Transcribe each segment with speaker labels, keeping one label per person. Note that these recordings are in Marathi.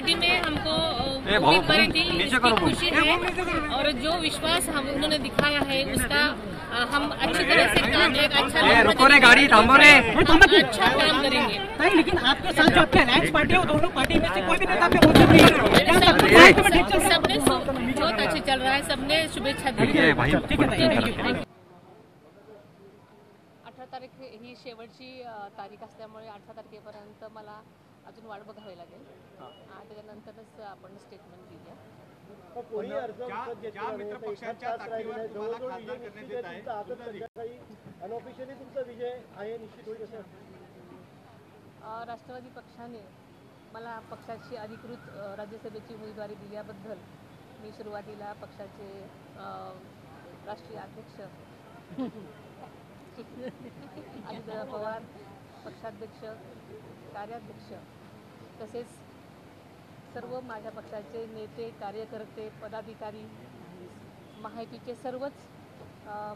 Speaker 1: पार्टी में हमको उम्मीदवारी दी, इसकी खुशी है और जो विश्वास हम उन्होंने दिखाया है उसका हम अच्छी तरह से काम एक अच्छा काम करेंगे।
Speaker 2: लेकिन आपके साथ जो आपकी अलायंस पार्टी है वो दोनों पार्टी में से कोई भी नेता आपने बोल सकते हैं।
Speaker 1: सबने बहुत अच्छे चल रहा है, सबने शुभेच्छा दी। 18 तारीख ही शेवटची तारीख असल्यामुळे 18 तारखेपर्यंत मला अजून वाट बघावी लागेल आणि त्याच्यानंतरच आपण स्टेटमेंट देऊया।
Speaker 3: ज्या मित्रपक्षांच्या ताकदीवर तुम्हाला खासदार करण्यात येत आहे, अनऑफिशियली तुमचा विजय आहे निश्चित होईल असं
Speaker 1: राष्ट्रवादी पक्षाने मला पक्षाची अधिकृत राज्यसभेची उमेदवारी दिल्याबद्दल मी सुरुवातीला पक्षाचे राष्ट्रीय अध्यक्ष अजितदादा पवार, पक्षाध्यक्ष, कार्याध्यक्ष तसेच सर्व माझ्या पक्षाचे नेते, कार्यकर्ते, पदाधिकारी, महायुतीचे सर्वच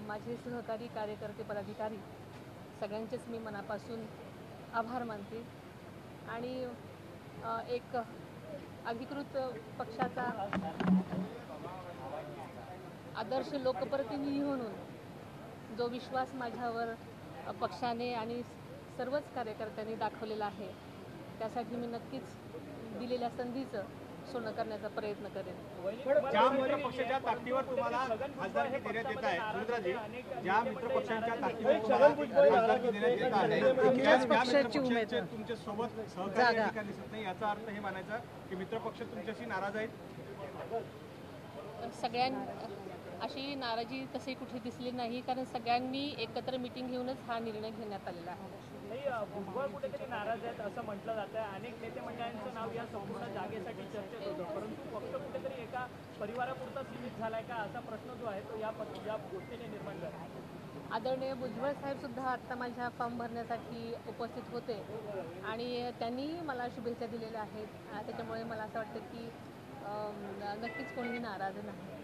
Speaker 1: माझे सहकारी, कार्यकर्ते, पदाधिकारी सगळ्यांचेच मी मनापासून आभार मानते आणि एक अधिकृत पक्षाचा आदर्श लोकप्रतिनिधी म्हणून जो विश्वास माझ्यावर पक्षाने आणि सर्वच कार्यकर्त्यांनी दाखवलेला आहे त्यासाठी मी नक्कीच दिलेल्या संधीचं सोनं करण्याचा प्रयत्न करेन।
Speaker 3: ज्या मित्रपक्षाच्या ताकदीवर तुम्हाला खासदारकी देण्यात येत आहे, सुरेंद्रजी, ज्या मित्रपक्षांच्या ताकदीवर तुम्हाला खासदारकी देण्यात येत आहे, त्याच पक्षाची उमेदवार तुमच्या सोबत सहकारी या ठिकाणी दिसत नाही, याचा अर्थ हे मानायचा की मित्रपक्ष तुमच्याशी नाराज आहेत?
Speaker 1: अशी नाराजी तशी कुठे दिसली नाही, कारण सगळ्यांनी एकत्र मीटिंग घेऊनच हा निर्णय घेण्यात आलेला आहे।
Speaker 4: भुजबळ कुठेतरी नाराज आहेत असं म्हटलं जातं, अनेक नेते मंडळांचं नाव या संपूर्ण जागेसाठी चर्चेत होतं, परंतु पक्ष कुठेतरी एका परिवारापुरता सीमित झालाय का असा प्रश्न जो आहे तो या गोष्टीने निर्माण झाला।
Speaker 1: आदरणीय भुजबळ साहेब सुद्धा आता माझ्या फॉर्म भरण्यासाठी उपस्थित होते आणि त्यांनी मला शुभेच्छा दिलेल्या आहेत, त्याच्यामुळे मला असं वाटतं की नक्कीच कोणीही नाराज नाही।